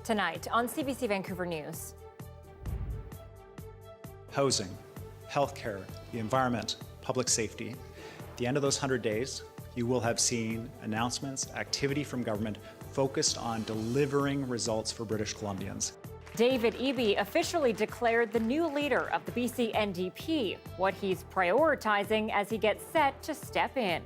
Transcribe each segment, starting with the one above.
tonight on CBC Vancouver News. Housing, healthcare, the environment, public safety. At the end of those 100 days, you will have seen announcements, activity from government focused on delivering results for British Columbians. David Eby officially declared the new leader of the BC NDP, what he's prioritizing as he gets set to step in.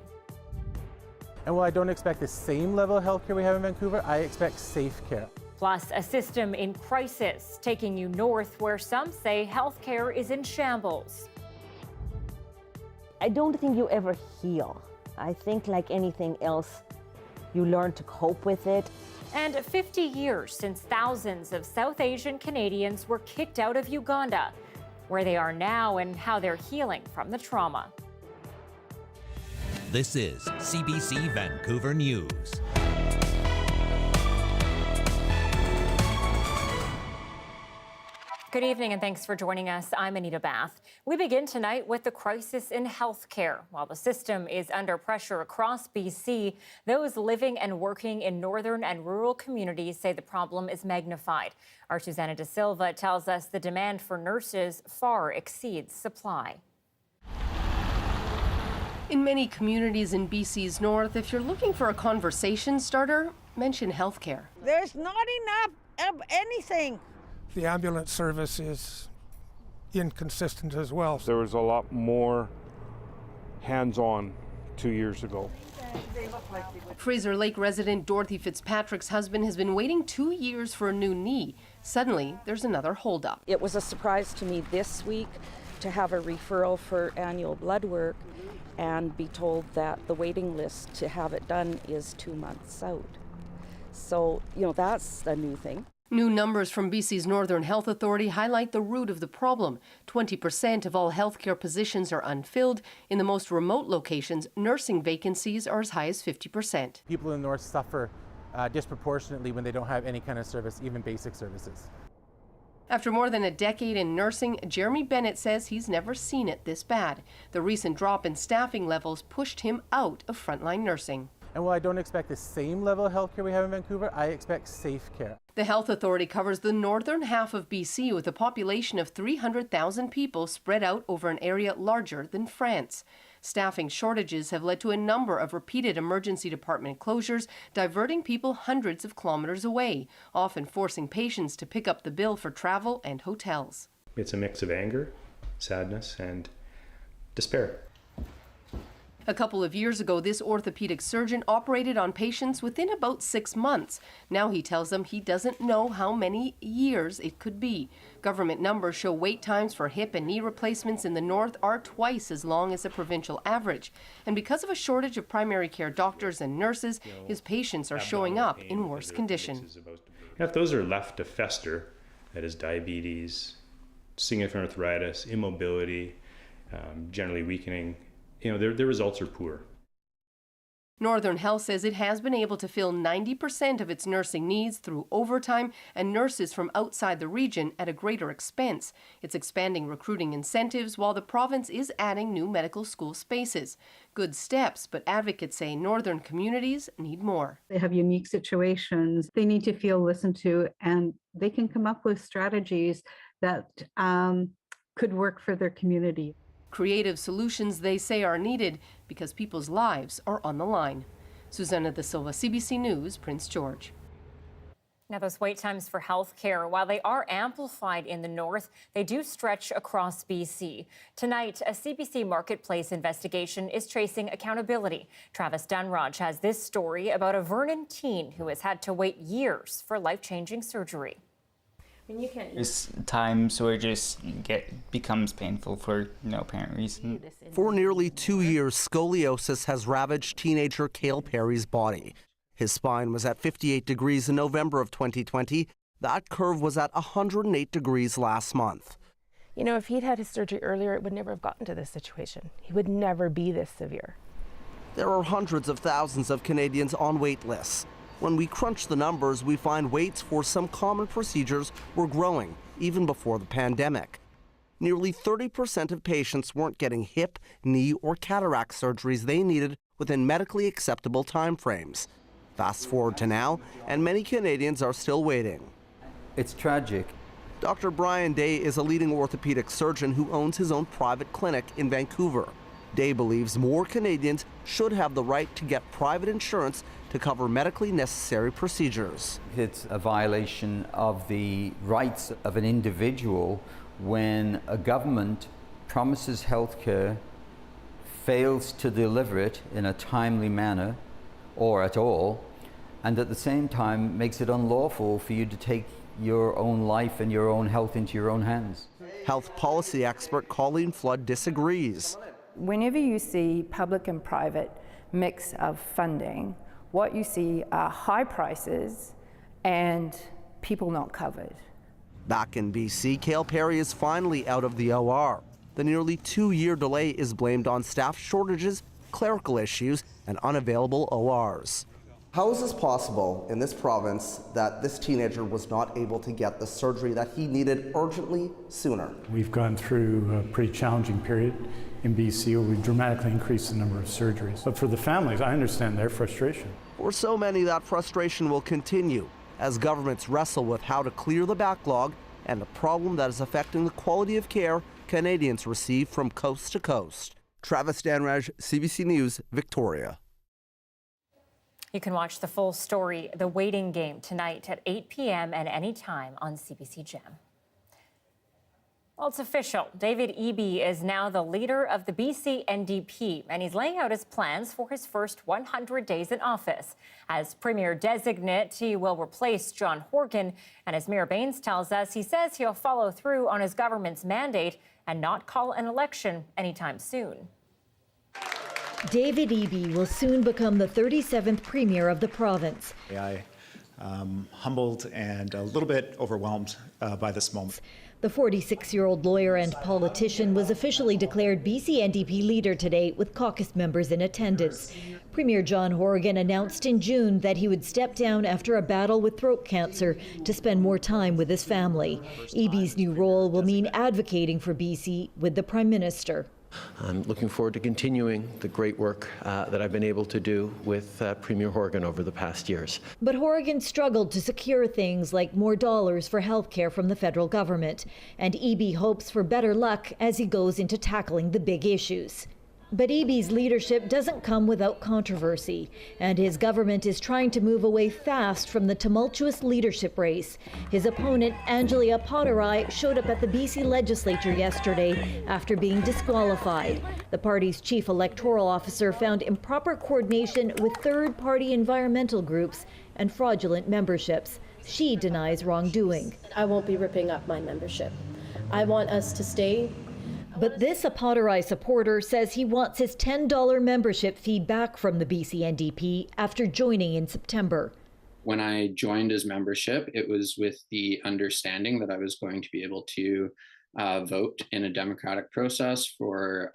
And while I don't expect the same level of healthcare we have in Vancouver, I expect safe care. Plus, a system in crisis, taking you north where some say healthcare is in shambles. I don't think you ever heal. I think like anything else, you learn to cope with it. And 50 years since thousands of South Asian Canadians were kicked out of Uganda, where they are now and how they're healing from the trauma. This is CBC Vancouver News. Good evening and thanks for joining us. I'm Anita Bathe. We begin tonight with the crisis in healthcare. While the system is under pressure across BC, those living and working in northern and rural communities say the problem is magnified. Our Susanna Da Silva tells us the demand for nurses far exceeds supply. In many communities in BC's north, if you're looking for a conversation starter, mention healthcare. There's not enough of anything. The ambulance service is inconsistent as well. There was a lot more hands-on 2 years ago. Fraser Lake resident Dorothy Fitzpatrick's husband has been waiting 2 years for a new knee. Suddenly, there's another holdup. It was a surprise to me this week to have a referral for annual blood work and be told that the waiting list to have it done is 2 months out. So, that's a new thing. New numbers from BC's Northern Health Authority highlight the root of the problem. 20% of all healthcare positions are unfilled. In the most remote locations, nursing vacancies are as high as 50%. People in the north suffer disproportionately when they don't have any kind of service, even basic services. After more than a decade in nursing, Jeremy Bennett says he's never seen it this bad. The recent drop in staffing levels pushed him out of frontline nursing. And while I don't expect the same level of healthcare we have in Vancouver, I expect safe care. The Health Authority covers the northern half of BC with a population of 300,000 people spread out over an area larger than France. Staffing shortages have led to a number of repeated emergency department closures, diverting people hundreds of kilometers away, often forcing patients to pick up the bill for travel and hotels. It's a mix of anger, sadness, and despair. A couple of years ago, this orthopedic surgeon operated on patients within about 6 months. Now he tells them he doesn't know how many years it could be. Government numbers show wait times for hip and knee replacements in the north are twice as long as the provincial average. And because of a shortage of primary care doctors and nurses, his patients are showing up in worse condition. If those are left to fester, that is diabetes, significant arthritis, immobility, generally weakening, their results are poor. Northern Health says it has been able to fill 90% of its nursing needs through overtime and nurses from outside the region at a greater expense. It's expanding recruiting incentives while the province is adding new medical school spaces. Good steps, but advocates say northern communities need more. They have unique situations. They need to feel listened to, and they can come up with strategies that could work for their community. Creative solutions, they say, are needed because people's lives are on the line. Susanna Da Silva, CBC News, Prince George. Now, those wait times for health care, while they are amplified in the north, they do stretch across BC. Tonight, a CBC Marketplace investigation is tracing accountability. Travis Dunraj has this story about a Vernon teen who has had to wait years for life-changing surgery. There's times where it just becomes painful for no apparent reason. For nearly 2 years, scoliosis has ravaged teenager Cale Perry's body. His spine was at 58 degrees in November of 2020. That curve was at 108 degrees last month. If he'd had his surgery earlier, it would never have gotten to this situation. He would never be this severe. There are hundreds of thousands of Canadians on wait lists. When we crunch the numbers, we find waits for some common procedures were growing, even before the pandemic. Nearly 30% of patients weren't getting hip, knee, or cataract surgeries they needed within medically acceptable timeframes. Fast forward to now, and many Canadians are still waiting. It's tragic. Dr. Brian Day is a leading orthopedic surgeon who owns his own private clinic in Vancouver. Day believes more Canadians should have the right to get private insurance to cover medically necessary procedures. It's a violation of the rights of an individual when a government promises health care, fails to deliver it in a timely manner or at all, and at the same time makes it unlawful for you to take your own life and your own health into your own hands. Health policy expert Colleen Flood disagrees. Whenever you see public and private mix of funding, what you see are high prices and people not covered. Back in BC, Cale Perry is finally out of the OR. The nearly 2-year delay is blamed on staff shortages, clerical issues, and unavailable ORs. How is this possible in this province that this teenager was not able to get the surgery that he needed urgently sooner? We've gone through a pretty challenging period in BC where we've dramatically increased the number of surgeries. But for the families, I understand their frustration. For so many, that frustration will continue as governments wrestle with how to clear the backlog and a problem that is affecting the quality of care Canadians receive from coast to coast. Travis Danraj, CBC News, Victoria. You can watch the full story, The Waiting Game, tonight at 8 p.m. and anytime on CBC Gem. Well, it's official. David Eby is now the leader of the BC NDP, and he's laying out his plans for his first 100 days in office. As Premier Designate, he will replace John Horgan, and as Mayor Baines tells us, he says he'll follow through on his government's mandate and not call an election anytime soon. David Eby will soon become the 37th Premier of the province. I'm humbled and a little bit overwhelmed by this moment. The 46-year-old lawyer and politician was officially declared BC NDP leader today with caucus members in attendance. Premier John Horgan announced in June that he would step down after a battle with throat cancer to spend more time with his family. Eby's new role will mean advocating for BC with the Prime Minister. I'm looking forward to continuing the great work that I've been able to do with Premier Horgan over the past years. But Horgan struggled to secure things like more dollars for health care from the federal government, and Eby hopes for better luck as he goes into tackling the big issues. But Eby's leadership doesn't come without controversy, and his government is trying to move away fast from the tumultuous leadership race. His opponent, Angelia Potterai, showed up at the BC legislature yesterday after being disqualified. The party's chief electoral officer found improper coordination with third-party environmental groups and fraudulent memberships. She denies wrongdoing. I won't be ripping up my membership. I want us to stay. But this Potterai supporter says he wants his $10 membership fee back from the BC NDP after joining in September. When I joined his membership, it was with the understanding that I was going to be able to vote in a democratic process for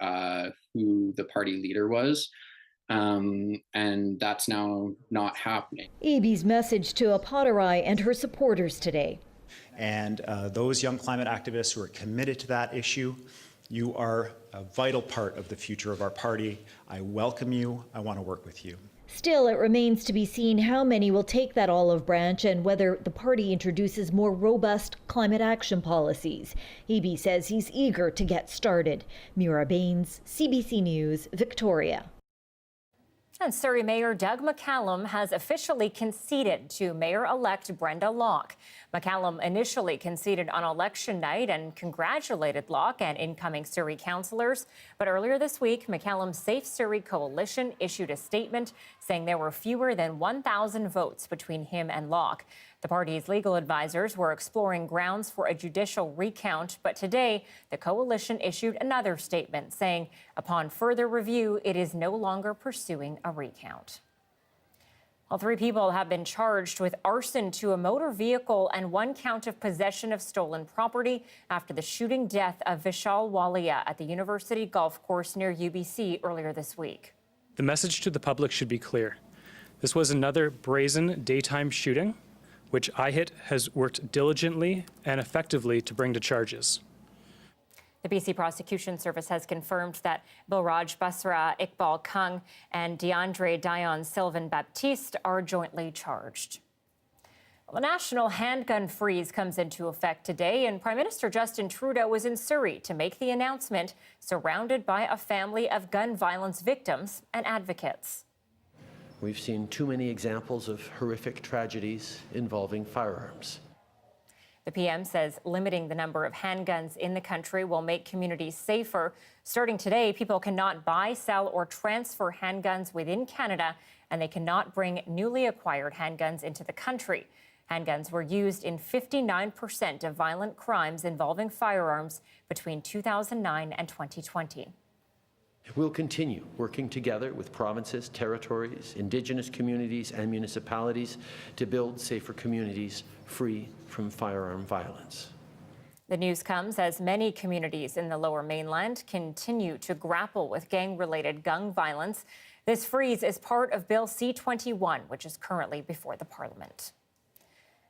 who the party leader was. And that's now not happening. Eby's message to Potterai and her supporters today. And those young climate activists who are committed to that issue, you are a vital part of the future of our party. I welcome you. I want to work with you. Still, it remains to be seen how many will take that olive branch and whether the party introduces more robust climate action policies. Eby says he's eager to get started. Mira Baines, CBC News, Victoria. And Surrey Mayor Doug McCallum has officially conceded to Mayor-elect Brenda Locke. McCallum initially conceded on election night and congratulated Locke and incoming Surrey councillors. But earlier this week, McCallum's Safe Surrey coalition issued a statement saying there were fewer than 1,000 votes between him and Locke. The party's legal advisors were exploring grounds for a judicial recount, but today the coalition issued another statement saying, upon further review, it is no longer pursuing a recount. Well, 3 people have been charged with arson to a motor vehicle and 1 count of possession of stolen property after the shooting death of Vishal Walia at the University Golf Course near UBC earlier this week. The message to the public should be clear. This was another brazen daytime shooting, which IHIT has worked diligently and effectively to bring to charges. The BC Prosecution Service has confirmed that Bilraj Basra, Iqbal Kung, and DeAndre Dion Sylvan Baptiste are jointly charged. The national handgun freeze comes into effect today, and Prime Minister Justin Trudeau was in Surrey to make the announcement, surrounded by a family of gun violence victims and advocates. We've seen too many examples of horrific tragedies involving firearms. The PM says limiting the number of handguns in the country will make communities safer. Starting today, people cannot buy, sell, or transfer handguns within Canada, and they cannot bring newly acquired handguns into the country. Handguns were used in 59% of violent crimes involving firearms between 2009 and 2020. We'll continue working together with provinces, territories, Indigenous communities, and municipalities to build safer communities free from firearm violence. The news comes as many communities in the Lower Mainland continue to grapple with gang-related gun violence. This freeze is part of Bill C-21, which is currently before the Parliament.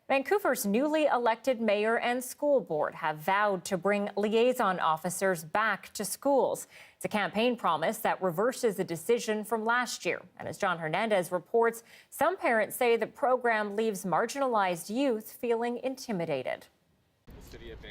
Vancouver's newly elected mayor and school board have vowed to bring liaison officers back to schools. It's a campaign promise that reverses a decision from last year. And as John Hernandez reports, some parents say the program leaves marginalized youth feeling intimidated.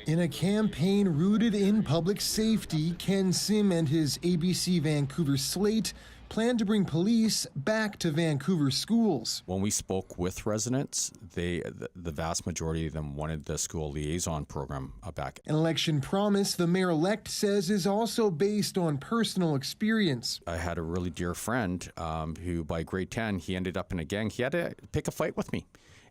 In a campaign rooted in public safety, Ken Sim and his ABC Vancouver slate plan to bring police back to Vancouver schools. When we spoke with residents, the vast majority of them wanted the school liaison program back. An election promise the mayor-elect says is also based on personal experience. I had a really dear friend who by grade 10, he ended up in a gang. He had to pick a fight with me.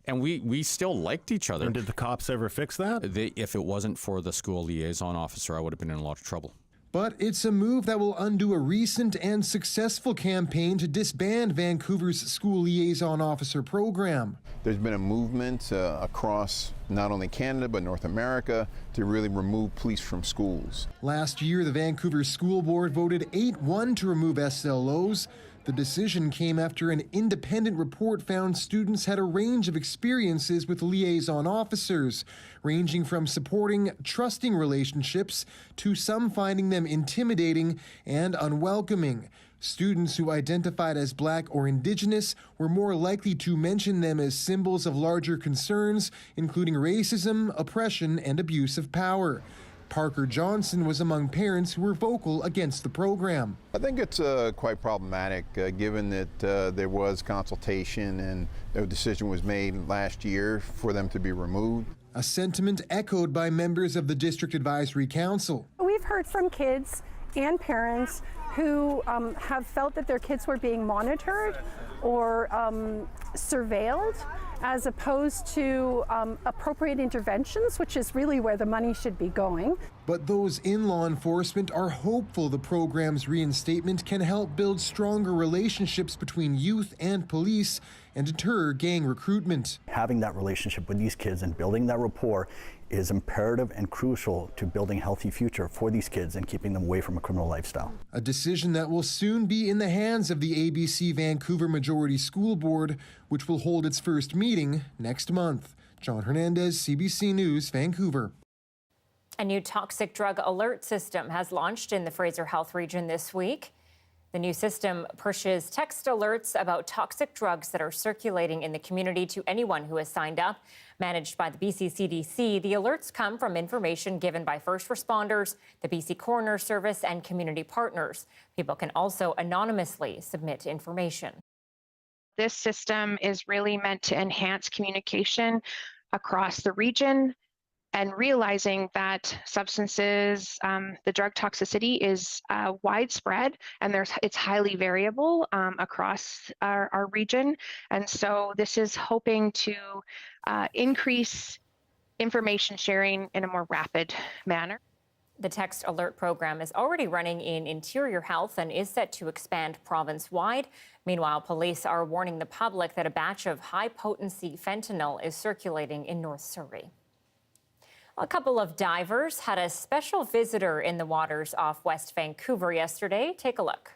And we still liked each other. And did the cops ever fix that? If it wasn't for the school liaison officer, I would have been in a lot of trouble. But it's a move that will undo a recent and successful campaign to disband Vancouver's school liaison officer program. There's been a movement across not only Canada but North America to really remove police from schools. Last year, the Vancouver School Board voted 8-1 to remove SLOs. The decision came after an independent report found students had a range of experiences with liaison officers, ranging from supporting trusting relationships to some finding them intimidating and unwelcoming. Students who identified as Black or Indigenous were more likely to mention them as symbols of larger concerns, including racism, oppression, and abuse of power. Parker Johnson was among parents who were vocal against the program. I think it's quite problematic given that there was consultation and a decision was made last year for them to be removed. A sentiment echoed by members of the District Advisory Council. We've heard from kids and parents who have felt that their kids were being monitored or surveilled, as opposed to appropriate interventions, which is really where the money should be going. But those in law enforcement are hopeful the program's reinstatement can help build stronger relationships between youth and police and deter gang recruitment. Having that relationship with these kids and building that rapport is imperative and crucial to building a healthy future for these kids and keeping them away from a criminal lifestyle. A decision that will soon be in the hands of the ABC Vancouver Majority School Board, which will hold its first meeting next month. John Hernandez, CBC News, Vancouver. A new toxic drug alert system has launched in the Fraser Health region this week. The new system pushes text alerts about toxic drugs that are circulating in the community to anyone who has signed up. Managed by the BC CDC, the alerts come from information given by first responders, the BC Coroner Service, and community partners. People can also anonymously submit information. This system is really meant to enhance communication across the region and realizing that substances, the drug toxicity is widespread and it's highly variable across our region. And so this is hoping to increase information sharing in a more rapid manner. The text alert program is already running in Interior Health and is set to expand province-wide. Meanwhile, police are warning the public that a batch of high-potency fentanyl is circulating in North Surrey. A couple of divers had a special visitor in the waters off West Vancouver yesterday. Take a look.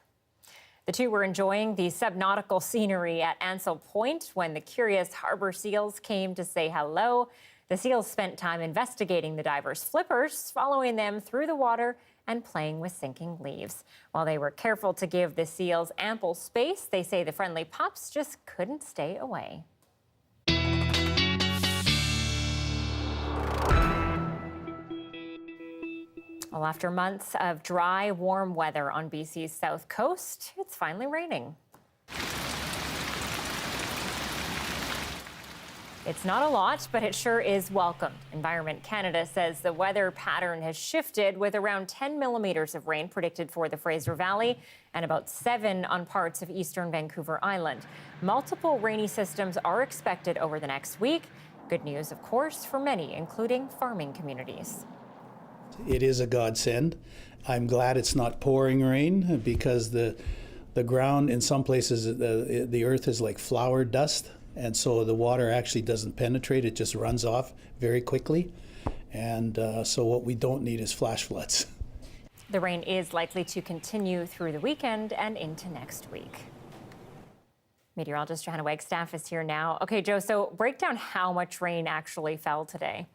The two were enjoying the subnautical scenery at Ansell Point when the curious harbor seals came to say hello. The seals spent time investigating the divers' flippers, following them through the water and playing with sinking leaves. While they were careful to give the seals ample space, they say the friendly pups just couldn't stay away. Well, after months of dry, warm weather on BC's south coast, it's finally raining. It's not a lot, but it sure is welcome. Environment Canada says the weather pattern has shifted, with around 10 millimeters of rain predicted for the Fraser Valley and about 7 on parts of eastern Vancouver Island. Multiple rainy systems are expected over the next week. Good news, of course, for many, including farming communities. It is a godsend. I'm glad it's not pouring rain, because the ground in some places, the earth is like flour dust, and so the water actually doesn't penetrate, it just runs off very quickly. And so what we don't need is flash floods. The rain is likely to continue through the weekend and into next week. Meteorologist Johanna Wagstaffe is here now. Okay, Joe, so break down how much rain actually fell today.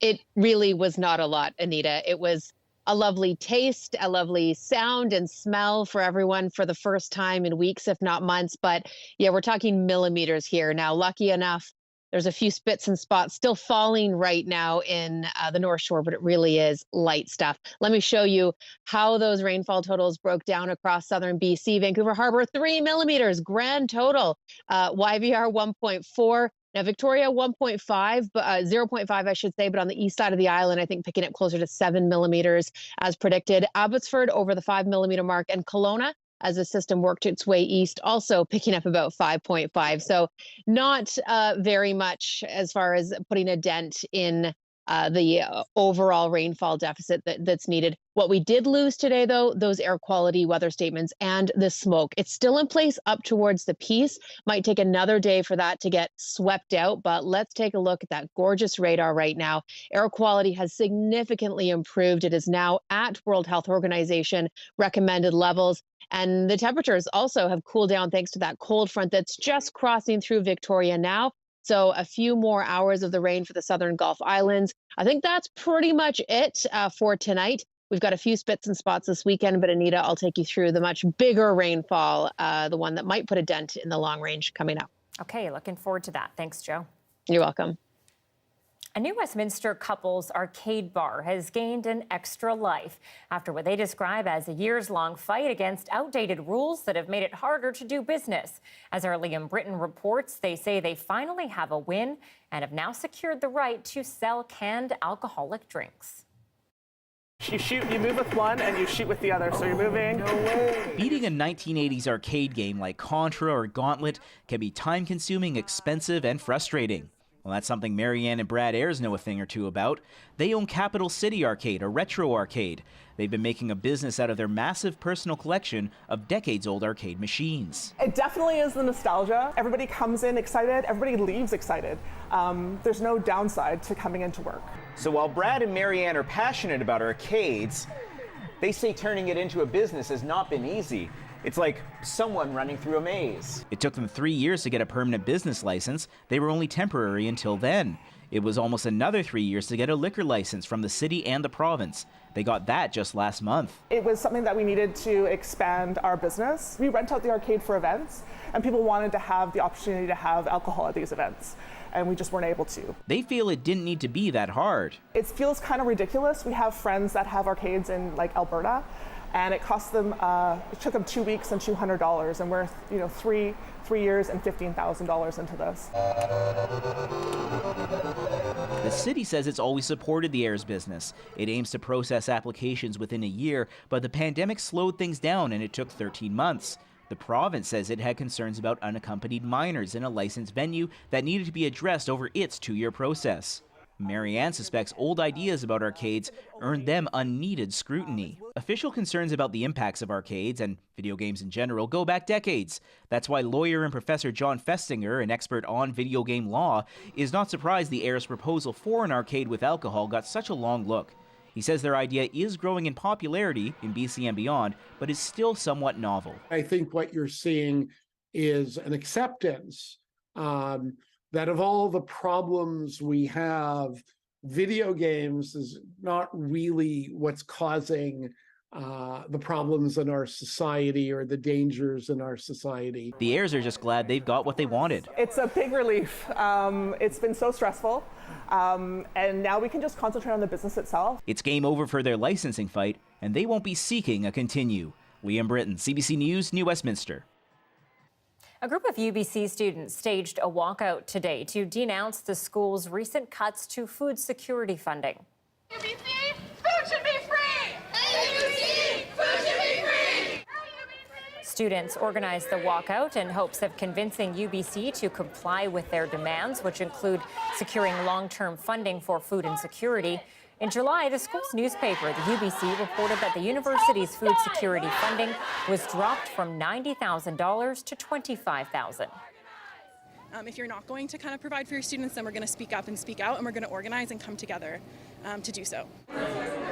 It really was not a lot, Anita. It was a lovely taste, a lovely sound and smell for everyone for the first time in weeks, if not months. But yeah, we're talking millimeters here. Now, lucky enough, there's a few spits and spots still falling right now in the North Shore, but it really is light stuff. Let me show you how those rainfall totals broke down across southern BC. Vancouver Harbour, 3 millimeters, grand total. YVR, 1.4. Now, Victoria, 0.5, I should say, but on the east side of the island, I think picking up closer to 7 millimeters as predicted. Abbotsford over the 5 millimeter mark, and Kelowna, as the system worked its way east, also picking up about 5.5. So not very much as far as putting a dent in the overall rainfall deficit that's needed. What we did lose today, though, those air quality weather statements and the smoke. It's still in place up towards the Peace. Might take another day for that to get swept out, but let's take a look at that gorgeous radar right now. Air quality has significantly improved. It is now at World Health Organization recommended levels. And the temperatures also have cooled down thanks to that cold front that's just crossing through Victoria now. So a few more hours of the rain for the southern Gulf Islands. I think that's pretty much it for tonight. We've got a few spits and spots this weekend, but Anita, I'll take you through the much bigger rainfall, the one that might put a dent in the long range coming up. Okay, looking forward to that. Thanks, Joe. You're welcome. A new Westminster couples arcade bar has gained an extra life after what they describe as a years-long fight against outdated rules that have made it harder to do business. As our Liam Britton reports, they say they finally have a win and have now secured the right to sell canned alcoholic drinks. You move with one and you shoot with the other, so you're moving. No way. Beating a 1980s arcade game like Contra or Gauntlet can be time-consuming, expensive, and frustrating. Well, that's something Marianne and Brad Ayers know a thing or two about. They own Capital City Arcade, a retro arcade. They've been making a business out of their massive personal collection of decades-old arcade machines. It definitely is the nostalgia. Everybody comes in excited, everybody leaves excited. There's no downside to coming into work. So while Brad and Marianne are passionate about arcades, they say turning it into a business has not been easy. It's like someone running through a maze. It took them 3 years to get a permanent business license. They were only temporary until then. It was almost another 3 years to get a liquor license from the city and the province. They got that just last month. It was something that we needed to expand our business. We rent out the arcade for events, and people wanted to have the opportunity to have alcohol at these events, and we just weren't able to. They feel it didn't need to be that hard. It feels kind of ridiculous. We have friends that have arcades in like Alberta, and it cost them, it took them 2 weeks and $200, and we're, 3 years and $15,000 into this. The city says it's always supported the Ayers business. It aims to process applications within a year, but the pandemic slowed things down and it took 13 months. The province says it had concerns about unaccompanied minors in a licensed venue that needed to be addressed over its 2-year process. Marianne suspects old ideas about arcades earned them unneeded scrutiny. Official concerns about the impacts of arcades and video games in general go back decades. That's why lawyer and Professor John Festinger, an expert on video game law, is not surprised the Ayers' proposal for an arcade with alcohol got such a long look. He says their idea is growing in popularity in BC and beyond, but is still somewhat novel. I think what you're seeing is an acceptance that of all the problems we have, video games is not really what's causing the problems in our society or the dangers in our society. The heirs are just glad they've got what they wanted. It's a big relief. It's been so stressful, and now we can just concentrate on the business itself. It's game over for their licensing fight, and they won't be seeking a continue. Liam Britton, CBC News, New Westminster. A group of UBC students staged a walkout today to denounce the school's recent cuts to food security funding. UBC, food should be free! UBC, food should be free! Students organized the walkout in hopes of convincing UBC to comply with their demands, which include securing long-term funding for food insecurity. In July, the school's newspaper, the UBC, reported that the university's food security funding was dropped from $90,000 to $25,000. If you're not going to kind of provide for your students, then we're going to speak up and speak out, and we're going to organize and come together to do so.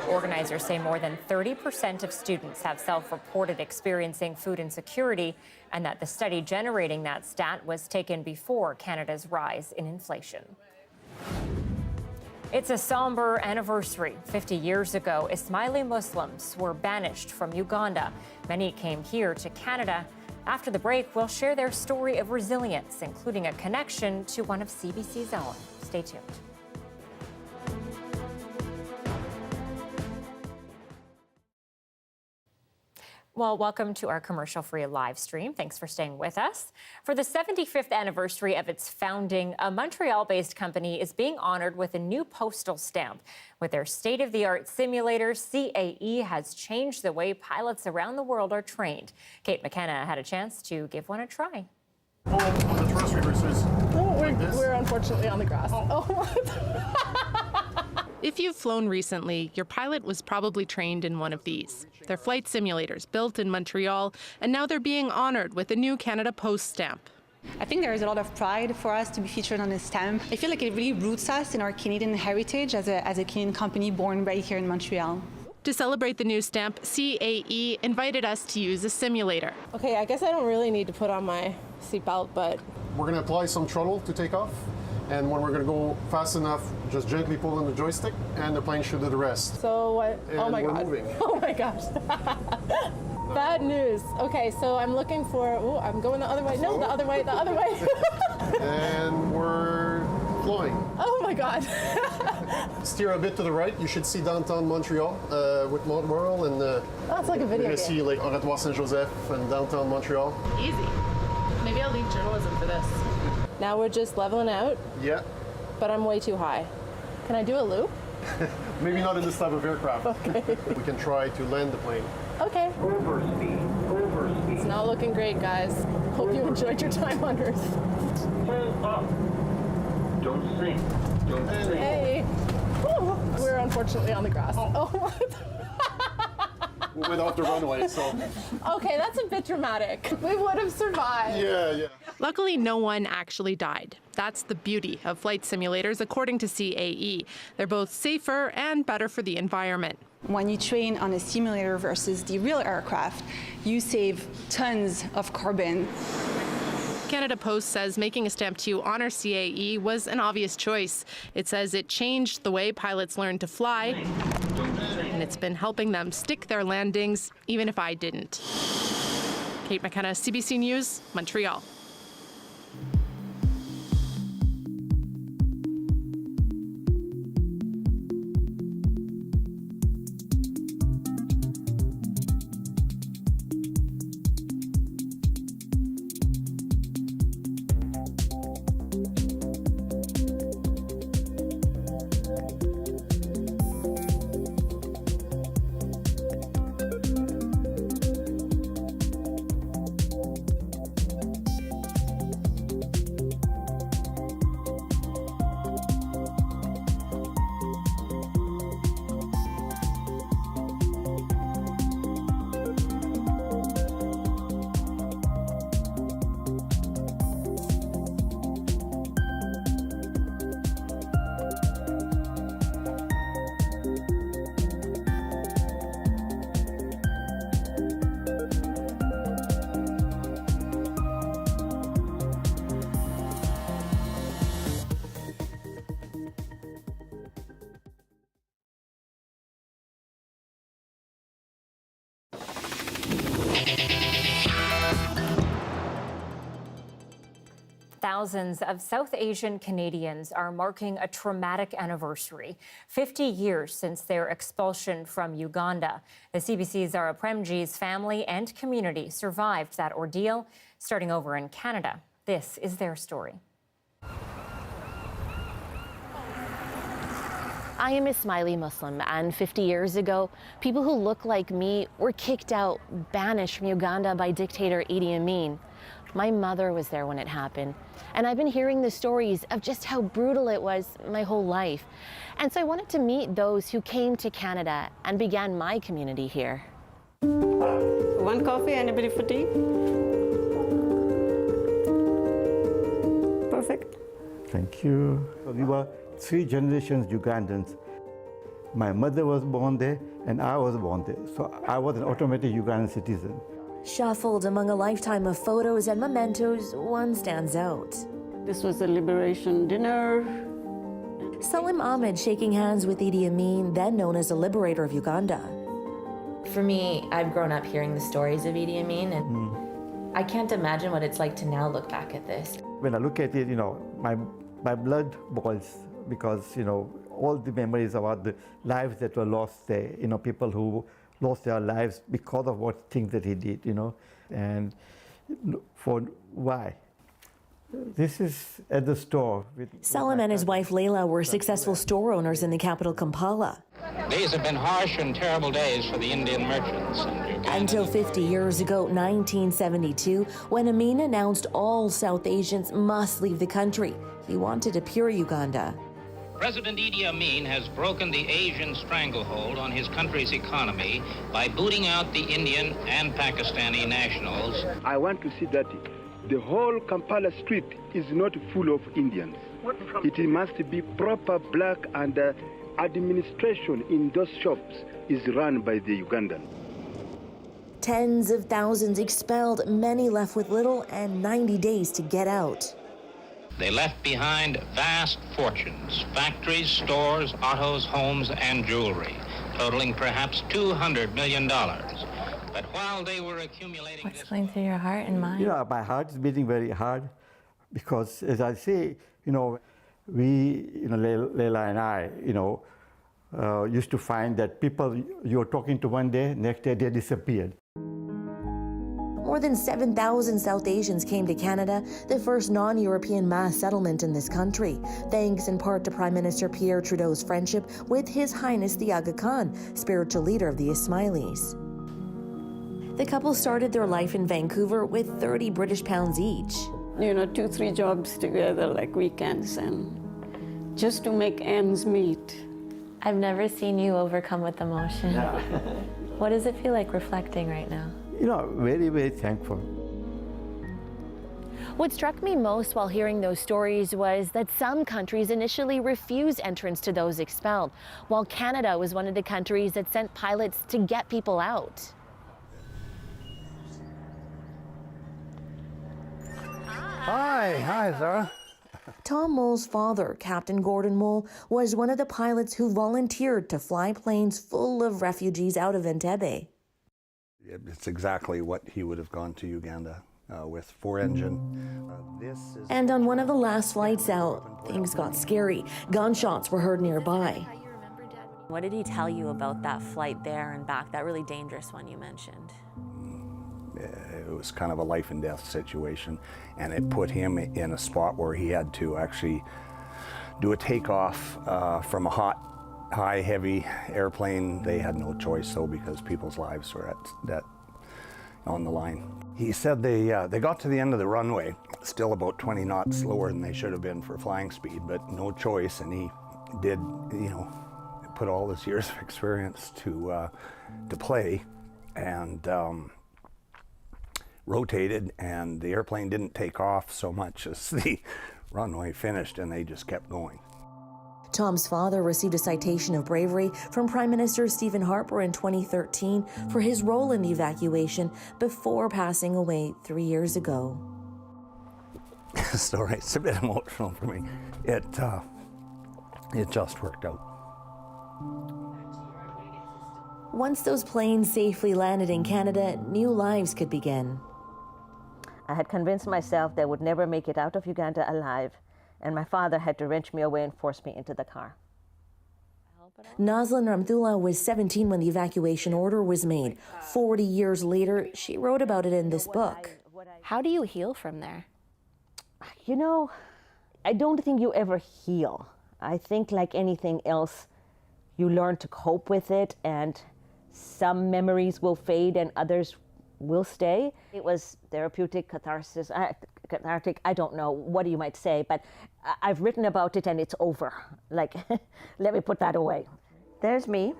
Organizers say more than 30% of students have self-reported experiencing food insecurity, and that the study generating that stat was taken before Canada's rise in inflation. It's a somber anniversary. 50 years ago, Ismaili Muslims were banished from Uganda. Many came here to Canada. After the break, we'll share their story of resilience, including a connection to one of CBC's own. Stay tuned. Well, welcome to our commercial-free live stream. Thanks for staying with us. For the 75th anniversary of its founding, a Montreal-based company is being honored with a new postal stamp. With their state-of-the-art simulator, CAE has changed the way pilots around the world are trained. Kate McKenna had a chance to give one a try. On the terrestrial versus We're unfortunately on the grass. If you've flown recently, your pilot was probably trained in one of these. They're flight simulators built in Montreal, and now they're being honored with a new Canada Post stamp. I think there is a lot of pride for us to be featured on this stamp. I feel like it really roots us in our Canadian heritage as a Canadian company born right here in Montreal. To celebrate the new stamp, CAE invited us to use a simulator. Okay, I guess I don't really need to put on my seatbelt, but... We're going to apply some throttle to take off. And when we're going to go fast enough, just gently pull on the joystick, and the plane should do the rest. So what? And oh my we're God. moving. Oh my gosh. Bad news. Okay, so I'm looking for, oh, I'm going the other way. No, the other way, the other way. And we're flying. Oh my God. Steer a bit to the right. You should see downtown Montreal with mayoral, and that's like a video you're going game. to see like Oratoire Saint-Joseph and downtown Montreal. Easy. Maybe I'll leave journalism for this. Now we're just leveling out. Yeah. But I'm way too high. Can I do a loop? Maybe not in this type of aircraft. Okay. We can try to land the plane. Okay. Overspeed. It's not looking great, guys. Hope you enjoyed your time on Earth. Pull up. Don't sink. Don't sink. Hey. Woo. We're unfortunately on the grass. Oh. We went off the runway, so. Okay, that's a bit dramatic. We would have survived. Yeah. Luckily, no one actually died. That's the beauty of flight simulators, according to CAE. They're both safer and better for the environment. When you train on a simulator versus the real aircraft, you save tons of carbon. Canada Post says making a stamp to honor CAE was an obvious choice. It says it changed the way pilots learn to fly, and it's been helping them stick their landings, even if I didn't. Kate McKenna, CBC News, Montreal. Thousands of South Asian Canadians are marking a traumatic anniversary, 50 years since their expulsion from Uganda. The CBC's Zara Premji's family and community survived that ordeal, starting over in Canada. This is their story. I am a Ismaili Muslim, and 50 years ago, people who look like me were kicked out, banished from Uganda by dictator Idi Amin. My mother was there when it happened, and I've been hearing the stories of just how brutal it was my whole life. And so I wanted to meet those who came to Canada and began my community here. One coffee, anybody for tea? Perfect. Thank you. We were 3 generations Ugandans. My mother was born there, and I was born there. So I was an automatic Ugandan citizen. Shuffled among a lifetime of photos and mementos, one stands out. This was a liberation dinner. Salim Ahmed shaking hands with Idi Amin, then known as the liberator of Uganda. For me, I've grown up hearing the stories of Idi Amin, and I can't imagine what it's like to now look back at this. When I look at it, my blood boils because, all the memories about the lives that were lost there, people who lost their lives because of what things that he did, and for why. This is at the store. Salim and his wife Layla were successful store owners in the capital Kampala. These have been harsh and terrible days for the Indian merchants. Until 50 years ago, 1972, when Amin announced all South Asians must leave the country. He wanted a pure Uganda. President Idi Amin has broken the Asian stranglehold on his country's economy by booting out the Indian and Pakistani nationals. I want to see that the whole Kampala street is not full of Indians. It must be proper black, and administration in those shops is run by the Ugandan. Tens of thousands expelled, many left with little and 90 days to get out. They left behind vast fortunes, factories, stores, autos, homes, and jewelry, totaling perhaps $200 million. But while they were accumulating... What's going through your heart and mind? My heart is beating very hard because, as I say, we, Layla and I, used to find that people you were talking to one day, next day they disappeared. More than 7,000 South Asians came to Canada, the first non-European mass settlement in this country, thanks in part to Prime Minister Pierre Trudeau's friendship with His Highness the Aga Khan, spiritual leader of the Ismailis. The couple started their life in Vancouver with 30 British pounds each. 2-3 jobs together like weekends, and just to make ends meet. I've never seen you overcome with emotion. What does it feel like reflecting right now? Very, very thankful. What struck me most while hearing those stories was that some countries initially refused entrance to those expelled, while Canada was one of the countries that sent pilots to get people out. Hi, Zara. Tom Mole's father, Captain Gordon Mole, was one of the pilots who volunteered to fly planes full of refugees out of Entebbe. It's exactly what he would have gone to Uganda with 4-engine. And on one of the last flights out, things got scary. Gunshots were heard nearby. What did he tell you about that flight there and back, that really dangerous one you mentioned? It was kind of a life and death situation, and it put him in a spot where he had to actually do a takeoff from a high, heavy airplane. They had no choice, though, because people's lives were on the line. He said they got to the end of the runway, still about 20 knots slower than they should have been for flying speed, but no choice, and he did, put all his years of experience to play, and rotated, and the airplane didn't take off so much as the runway finished, and they just kept going. Tom's father received a citation of bravery from Prime Minister Stephen Harper in 2013 for his role in the evacuation before passing away 3 years ago. Sorry, it's a bit emotional for me. It just worked out. Once those planes safely landed in Canada, new lives could begin. I had convinced myself that I would never make it out of Uganda alive, and my father had to wrench me away and force me into the car. Nazanin Ramthula was 17 when the evacuation order was made. 40 years later, she wrote about it in this book. How do you heal from there? You know, I don't think you ever heal. I think like anything else, you learn to cope with it, and some memories will fade and others will stay. It was therapeutic, catharsis, cathartic, I don't know what you might say, but I've written about it and it's over. Like, let me put that away. There's me.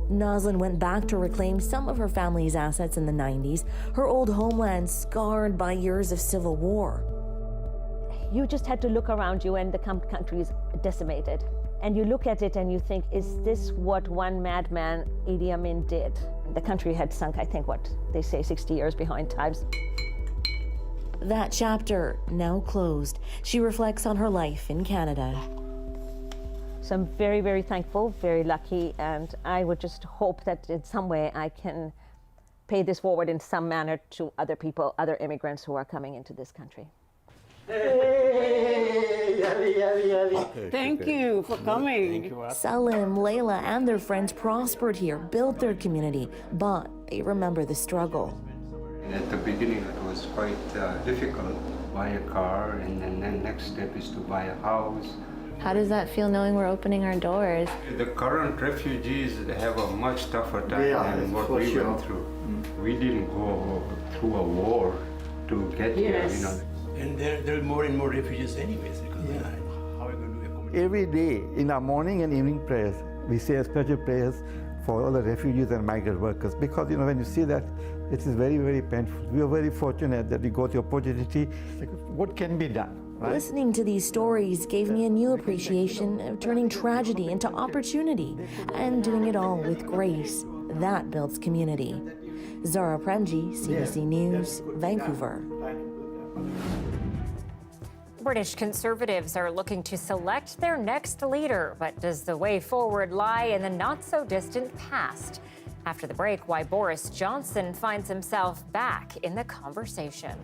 Nazanin went back to reclaim some of her family's assets in the 90s, her old homeland scarred by years of civil war. You just had to look around you and the country is decimated. And you look at it and you think, is this what one madman, Idi Amin, did? The country had sunk, I think, what they say, 60 years behind times. That chapter, now closed, she reflects on her life in Canada. So I'm very, very thankful, very lucky, and I would just hope that in some way I can pay this forward in some manner to other people, other immigrants who are coming into this country. Thank you for coming. Salim, Layla, and their friends prospered here, built their community, but they remember the struggle. At the beginning, it was quite difficult. Buy a car, and then the next step is to buy a house. How does that feel knowing we're opening our doors? The current refugees have a much tougher time than what we went through. We didn't go through a war to get here, you know. And there are more and more refugees anyways, because how are we going to accommodate? Every day in our morning and evening prayers, we say special prayers for all the refugees and migrant workers, because when you see that, it is very, very painful. We are very fortunate that we got the opportunity. What can be done? Right? Listening to these stories gave me a new appreciation of turning tragedy into opportunity and doing it all with grace. That builds community. Zara Prenji, CBC News, Vancouver. British Conservatives are looking to select their next leader, but does the way forward lie in the not-so-distant past? After the break, why Boris Johnson finds himself back in the conversation.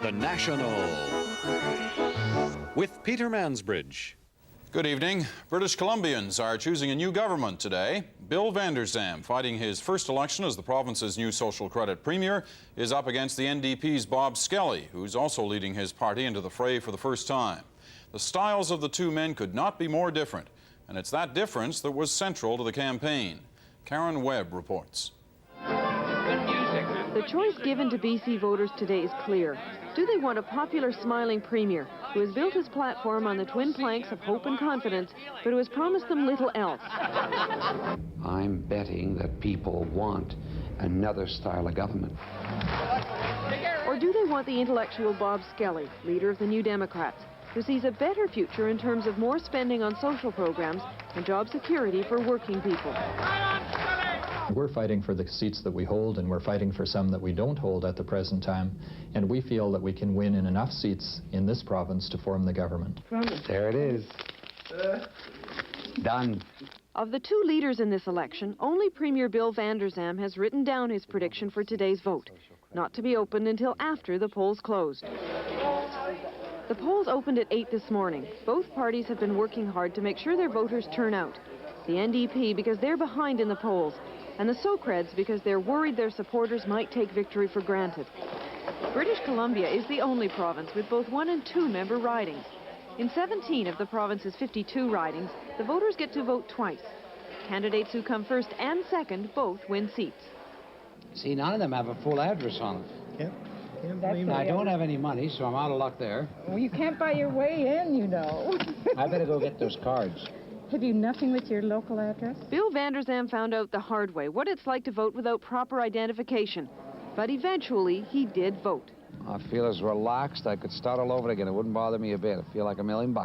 The National with Peter Mansbridge. Good evening. British Columbians are choosing a new government today. Bill Vander Zalm, fighting his first election as the province's new social credit premier, is up against the NDP's Bob Skelly, who's also leading his party into the fray for the first time. The styles of the two men could not be more different, and it's that difference that was central to the campaign. Karen Webb reports. The choice given to BC voters today is clear. Do they want a popular, smiling premier who has built his platform on the twin planks of hope and confidence, but who has promised them little else? I'm betting that people want another style of government. Or do they want the intellectual Bob Skelly, leader of the New Democrats, who sees a better future in terms of more spending on social programs and job security for working people? We're fighting for the seats that we hold, and we're fighting for some that we don't hold at the present time, and we feel that we can win in enough seats in this province to form the government. There it is. Done. Of the two leaders in this election, only Premier Bill Vander Zalm has written down his prediction for today's vote, not to be opened until after the polls closed. The polls opened at 8 this morning. Both parties have been working hard to make sure their voters turn out. The NDP because they're behind in the polls, and the Socreds because they're worried their supporters might take victory for granted. British Columbia is the only province with both 1- and 2-member ridings. In 17 of the province's 52 ridings, the voters get to vote twice. Candidates who come first and second both win seats. See, none of them have a full address on them. Now, I don't have any money, so I'm out of luck there. Well, you can't buy your way in, you know. I better go get those cards. Have you nothing with your local address? Bill Vander Zalm found out the hard way what it's like to vote without proper identification. But eventually, he did vote. I feel as relaxed. I could start all over again. It wouldn't bother me a bit. I feel like $1 million.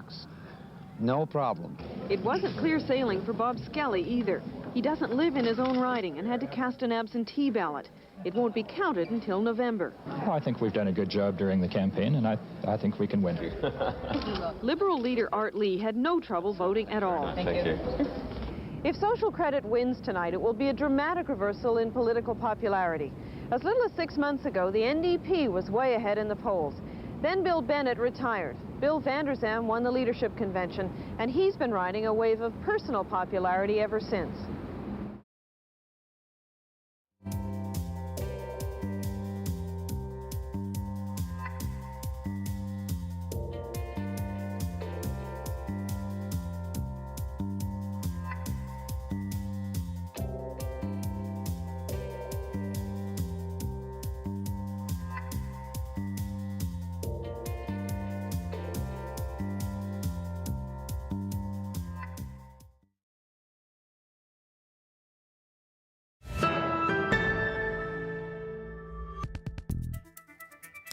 No problem. It wasn't clear sailing for Bob Skelly either. He doesn't live in his own riding and had to cast an absentee ballot. It won't be counted until November. Well, I think we've done a good job during the campaign, and I think we can win. Liberal leader Art Lee had no trouble voting at all. Thank you. If social credit wins tonight, it will be a dramatic reversal in political popularity. As little as 6 months ago, the NDP was way ahead in the polls. Then Bill Bennett retired. Bill Vander Zalm won the leadership convention, and he's been riding a wave of personal popularity ever since.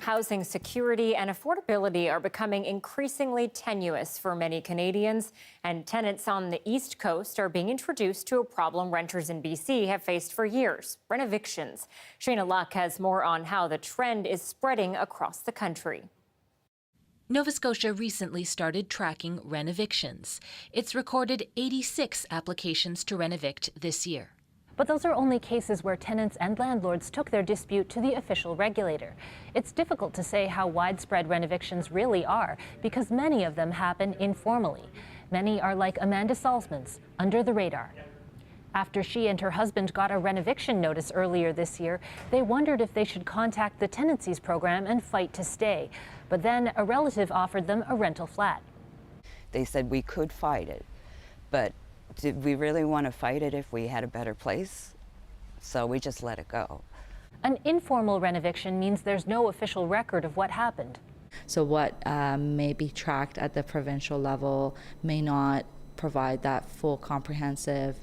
Housing security and affordability are becoming increasingly tenuous for many Canadians, and tenants on the East Coast are being introduced to a problem renters in BC have faced for years: rent-evictions. Shayna Luck has more on how the trend is spreading across the country. Nova Scotia recently started tracking rent-evictions. It's recorded 86 applications to rent-evict this year. But those are only cases where tenants and landlords took their dispute to the official regulator. It's difficult to say how widespread rent-evictions really are because many of them happen informally. Many are like Amanda Salzman's, under the radar. After she and her husband got a rent-eviction notice earlier this year, they wondered if they should contact the tenancies program and fight to stay. But then a relative offered them a rental flat. They said we could fight it, but did we really want to fight it if we had a better place? So we just let it go. An informal rent-eviction means there's no official record of what happened. So what may be tracked at the provincial level may not provide that full comprehensive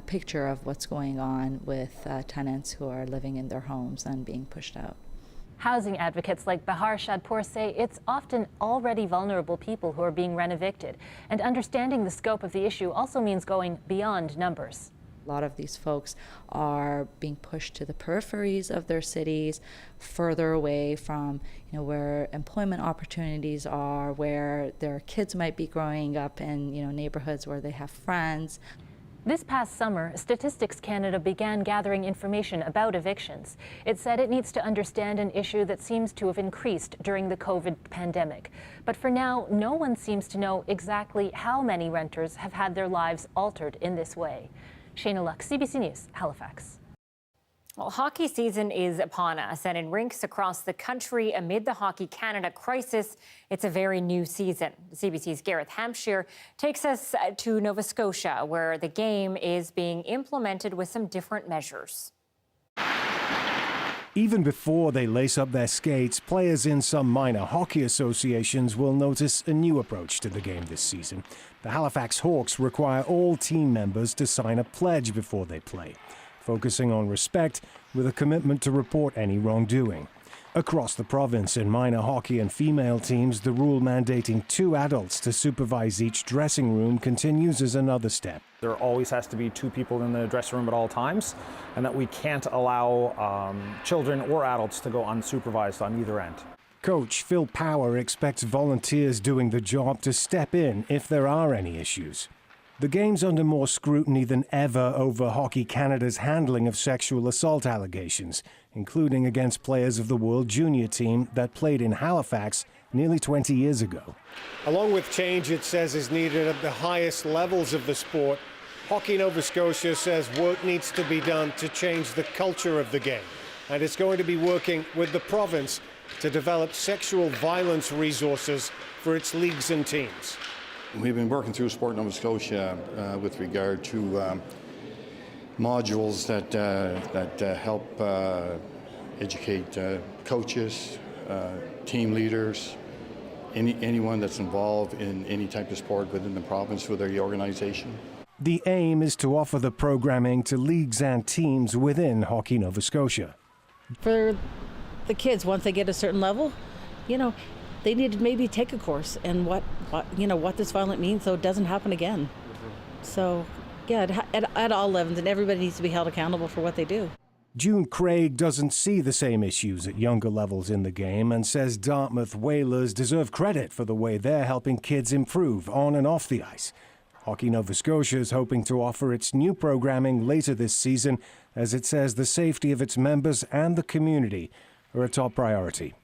picture of what's going on with tenants who are living in their homes and being pushed out. Housing advocates like Bahar Shadpour say it's often already vulnerable people who are being rent-evicted, and understanding the scope of the issue also means going beyond numbers. A lot of these folks are being pushed to the peripheries of their cities, further away from where employment opportunities are, where their kids might be growing up in neighborhoods where they have friends. This past summer, Statistics Canada began gathering information about evictions. It said it needs to understand an issue that seems to have increased during the COVID pandemic. But for now, no one seems to know exactly how many renters have had their lives altered in this way. Shayna Luck, CBC News, Halifax. Well, hockey season is upon us, and in rinks across the country amid the Hockey Canada crisis, it's a very new season. CBC's Gareth Hampshire takes us to Nova Scotia, where the game is being implemented with some different measures. Even before they lace up their skates, players in some minor hockey associations will notice a new approach to the game this season. The Halifax Hawks require all team members to sign a pledge before they play, focusing on respect with a commitment to report any wrongdoing. Across the province, in minor hockey and female teams, the rule mandating 2 adults to supervise each dressing room continues as another step. There always has to be 2 people in the dressing room at all times, and that we can't allow children or adults to go unsupervised on either end. Coach Phil Power expects volunteers doing the job to step in if there are any issues. The game's under more scrutiny than ever over Hockey Canada's handling of sexual assault allegations, including against players of the World Junior team that played in Halifax nearly 20 years ago. Along with change it says is needed at the highest levels of the sport, Hockey Nova Scotia says work needs to be done to change the culture of the game. And it's going to be working with the province to develop sexual violence resources for its leagues and teams. We've been working through Sport Nova Scotia with regard to modules that help educate coaches, team leaders, anyone that's involved in any type of sport within the province with the organization. The aim is to offer the programming to leagues and teams within Hockey Nova Scotia. For the kids, once they get a certain level, they need to maybe take a course in what this violent means, so it doesn't happen again. So, yeah, at all levels, and everybody needs to be held accountable for what they do. June Craig doesn't see the same issues at younger levels in the game and says Dartmouth Whalers deserve credit for the way they're helping kids improve on and off the ice. Hockey Nova Scotia is hoping to offer its new programming later this season, as it says the safety of its members and the community are a top priority.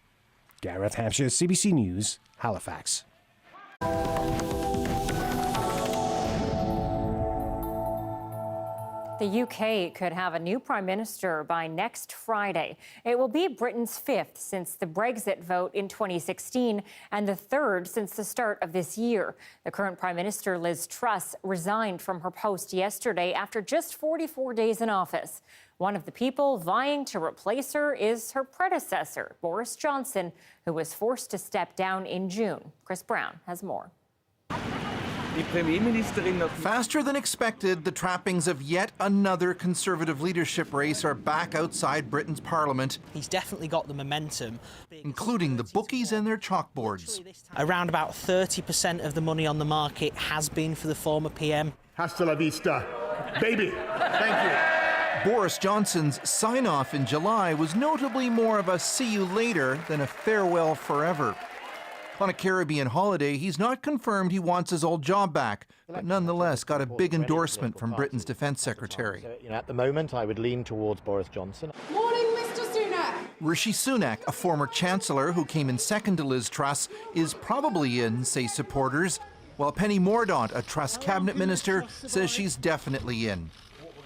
Gareth Hampshire, CBC News, Halifax. The UK could have a new Prime Minister by next Friday. It will be Britain's fifth since the Brexit vote in 2016 and the third since the start of this year. The current Prime Minister, Liz Truss, resigned from her post yesterday after just 44 days in office. One of the people vying to replace her is her predecessor, Boris Johnson, who was forced to step down in June. Chris Brown has more. Faster than expected, the trappings of yet another Conservative leadership race are back outside Britain's Parliament. He's definitely got the momentum. Including the bookies and their chalkboards. Around about 30% of the money on the market has been for the former PM. Hasta la vista, baby. Thank you. Boris Johnson's sign-off in July was notably more of a see you later than a farewell forever. On a Caribbean holiday, he's not confirmed he wants his old job back, but nonetheless got a big endorsement from Britain's Defence Secretary. At the moment, I would lean towards Boris Johnson. Morning, Mr. Sunak. Rishi Sunak, a former Chancellor who came in second to Liz Truss, is probably in, say supporters, while Penny Mordaunt, a Truss cabinet minister, says she's definitely in.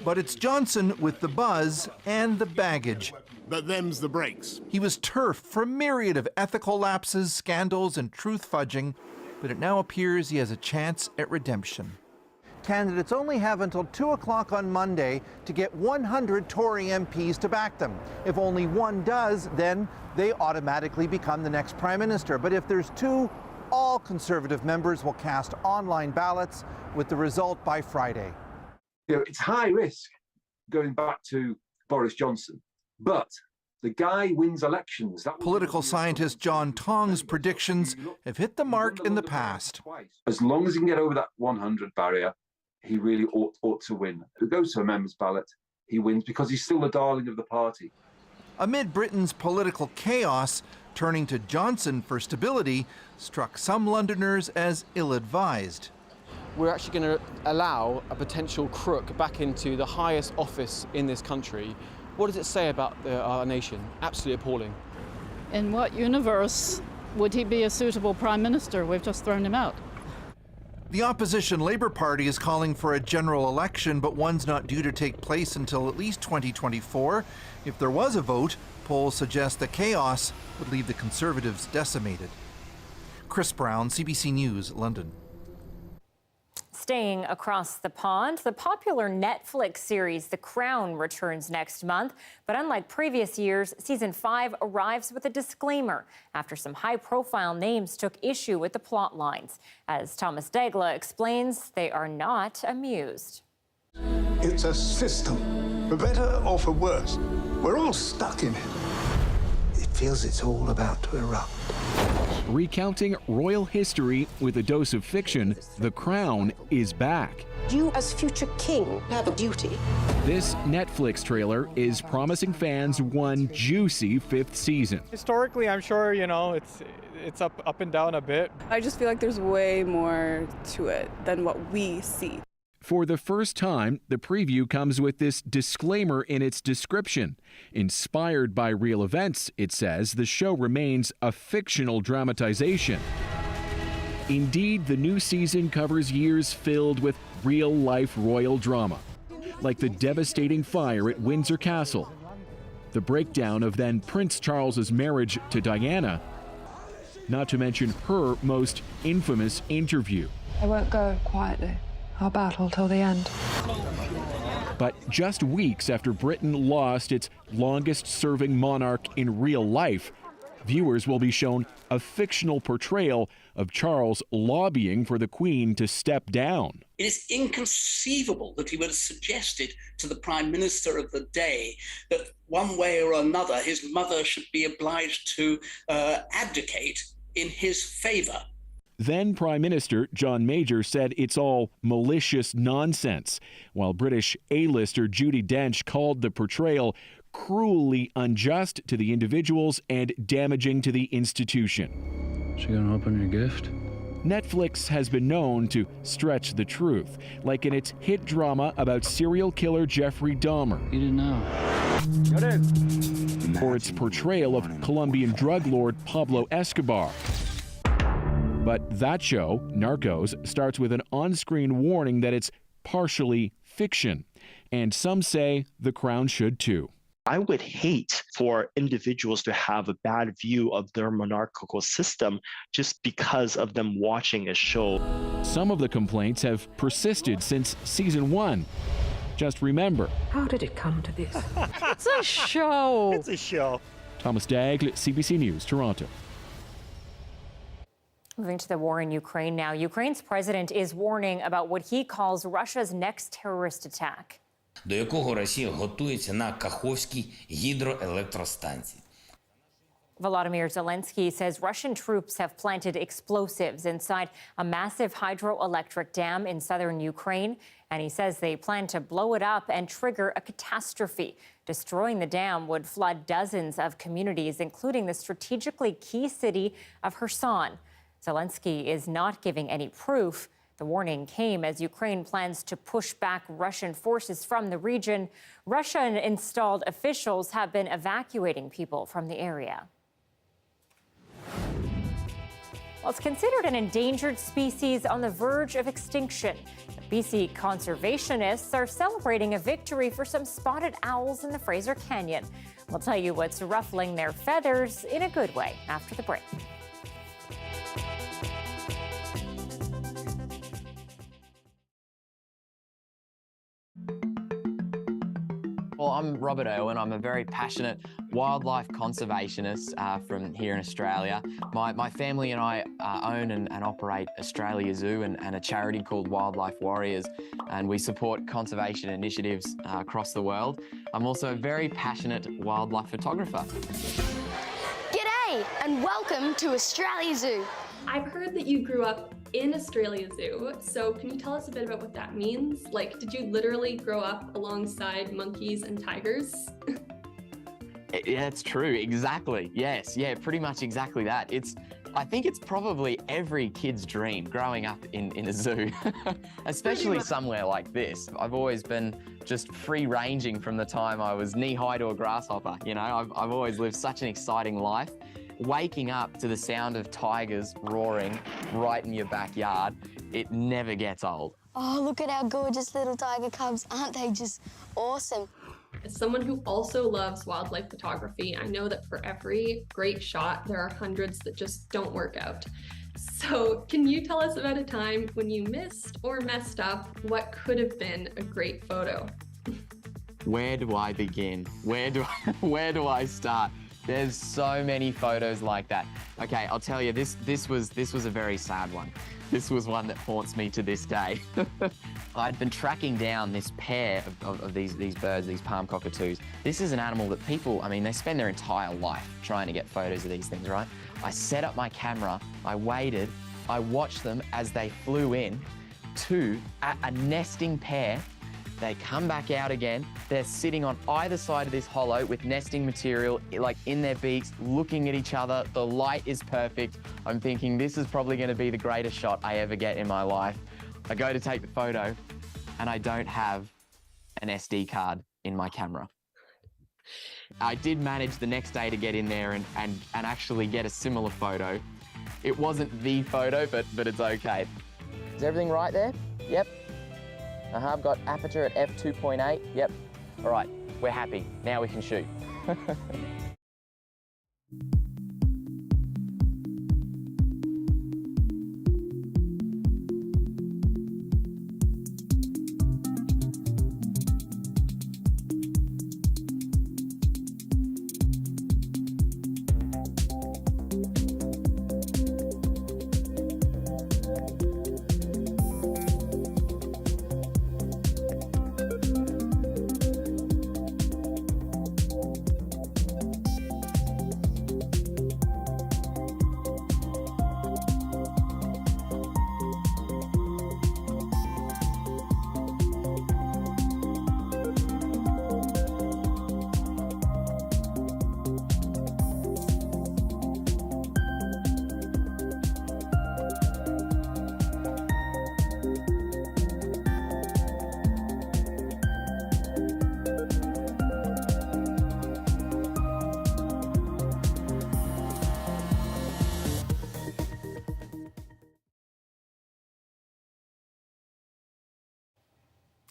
But it's Johnson with the buzz and the baggage. But them's the breaks. He was turfed for a myriad of ethical lapses, scandals, and truth fudging, but it now appears he has a chance at redemption. Candidates only have until 2 o'clock on Monday to get 100 Tory MPs to back them. If only one does, then they automatically become the next Prime Minister. But if there's two, all Conservative members will cast online ballots with the result by Friday. It's high risk going back to Boris Johnson. But the guy wins elections. Political scientist John Tong's predictions have hit the mark in the past. As long as he can get over that 100 barrier, he really ought to win. If it goes to a member's ballot, he wins because he's still the darling of the party. Amid Britain's political chaos, turning to Johnson for stability struck some Londoners as ill-advised. We're actually going to allow a potential crook back into the highest office in this country. What does it say about our nation? Absolutely appalling. In what universe would he be a suitable Prime Minister? We've just thrown him out. The opposition Labour Party is calling for a general election, but one's not due to take place until at least 2024. If there was a vote, polls suggest the chaos would leave the Conservatives decimated. Chris Brown, CBC News, London. Staying across the pond, the popular Netflix series The Crown returns next month. But unlike previous years, Season 5 arrives with a disclaimer after some high-profile names took issue with the plot lines. As Thomas Degla explains, they are not amused. It's a system, for better or for worse. We're all stuck in it. It feels it's all about to erupt. Recounting royal history with a dose of fiction, The Crown is back. You, as future king, have a duty. This Netflix trailer is promising fans one juicy 5th season. Historically, I'm sure, it's up and down a bit. I just feel like there's way more to it than what we see. For the first time, the preview comes with this disclaimer in its description. Inspired by real events, it says, the show remains a fictional dramatization. Indeed, the new season covers years filled with real-life royal drama, like the devastating fire at Windsor Castle, the breakdown of then Prince Charles's marriage to Diana, not to mention her most infamous interview. I won't go quietly. I'll battle till the end. But just weeks after Britain lost its longest-serving monarch in real life, viewers will be shown a fictional portrayal of Charles lobbying for the Queen to step down. It is inconceivable that he would have suggested to the Prime Minister of the day that one way or another his mother should be obliged to abdicate in his favor. Then Prime Minister John Major said it's all malicious nonsense, while British A-lister Judi Dench called the portrayal cruelly unjust to the individuals and damaging to the institution. She gonna open your gift? Netflix has been known to stretch the truth, like in its hit drama about serial killer Jeffrey Dahmer. You didn't know. Or its portrayal of Colombian drug lord Pablo Escobar. But that show, Narcos, starts with an on-screen warning that it's partially fiction. And some say The Crown should too. I would hate for individuals to have a bad view of their monarchical system just because of them watching a show. Some of the complaints have persisted since season 1. Just remember. How did it come to this? It's a show. It's a show. Thomas Daigle, CBC News, Toronto. Moving to the war in Ukraine now. Ukraine's president is warning about what he calls Russia's next terrorist attack. До якого Росія готується на Каховській гідроелектростанції. Volodymyr Zelensky says Russian troops have planted explosives inside a massive hydroelectric dam in southern Ukraine, and he says they plan to blow it up and trigger a catastrophe. Destroying the dam would flood dozens of communities, including the strategically key city of Kherson. Zelensky is not giving any proof. The warning came as Ukraine plans to push back Russian forces from the region. Russian-installed officials have been evacuating people from the area. Well, it's considered an endangered species on the verge of extinction. BC conservationists are celebrating a victory for some spotted owls in the Fraser Canyon. We'll tell you what's ruffling their feathers in a good way after the break. Well, I'm Robert Irwin. I'm a very passionate wildlife conservationist from here in Australia. My family and I own and operate Australia Zoo and a charity called Wildlife Warriors, and we support conservation initiatives across the world. I'm also a very passionate wildlife photographer. G'day and welcome to Australia Zoo. I've heard that you grew up in Australia Zoo, so can you tell us a bit about what that means? Like, did you literally grow up alongside monkeys and tigers? Yeah, it's true, exactly. Yes, yeah, pretty much exactly that. I think it's probably every kid's dream growing up in a zoo, especially somewhere like this. I've always been just free-ranging from the time I was knee-high to a grasshopper. You know, I've always lived such an exciting life. Waking up to the sound of tigers roaring right in your backyard, it never gets old. Oh, look at our gorgeous little tiger cubs. Aren't they just awesome? As someone who also loves wildlife photography, I know that for every great shot, there are hundreds that just don't work out. So can you tell us about a time when you missed or messed up what could have been a great photo? Where do I begin? Where do I start? There's so many photos like that. Okay, I'll tell you, this was a very sad one. This was one that haunts me to this day. I'd been tracking down this pair of these birds, these palm cockatoos. This is an animal that people, I mean, they spend their entire life trying to get photos of these things, right? I set up my camera, I waited, I watched them as they flew in to a nesting pair. They come back out again. They're sitting on either side of this hollow with nesting material, like in their beaks, looking at each other. The light is perfect. I'm thinking this is probably going to be the greatest shot I ever get in my life. I go to take the photo and I don't have an SD card in my camera. I did manage the next day to get in there and actually get a similar photo. It wasn't the photo, but it's okay. Is everything right there? Yep. I've got aperture at f2.8. Yep. All right, we're happy. Now we can shoot.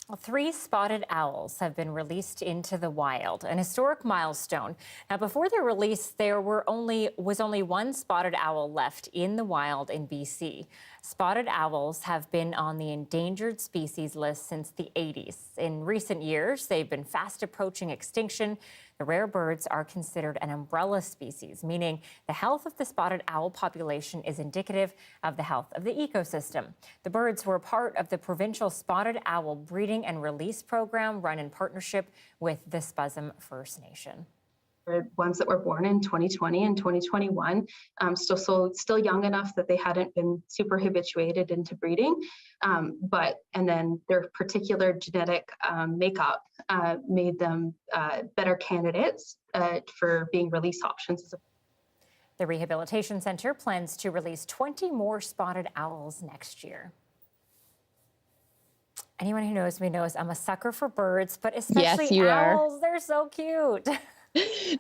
Well, 3 spotted owls have been released into the wild, an historic milestone. Now, before their release, there was only 1 spotted owl left in the wild in BC. Spotted owls have been on the endangered species list since the 80s. In recent years, they've been fast approaching extinction. The rare birds are considered an umbrella species, meaning the health of the spotted owl population is indicative of the health of the ecosystem. The birds were part of the provincial spotted owl breeding and release program run in partnership with the Spuzum First Nation. Ones that were born in 2020 and 2021, still young enough that they hadn't been super habituated into breeding, and then their particular genetic makeup made them better candidates for being release options. The Rehabilitation Centre plans to release 20 more spotted owls next year. Anyone who knows me knows I'm a sucker for birds, but especially Yes, you owls. are. They're so cute.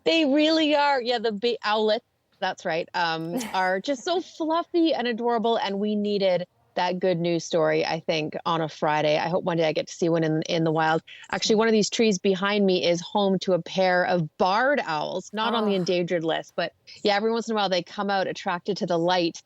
They really are. Yeah, the big owlets, that's right, are just so fluffy and adorable. And we needed that good news story, I think, on a Friday. I hope one day I get to see one in the wild. Actually, one of these trees behind me is home to a pair of barred owls, not on the endangered list. But yeah, every once in a while they come out attracted to the light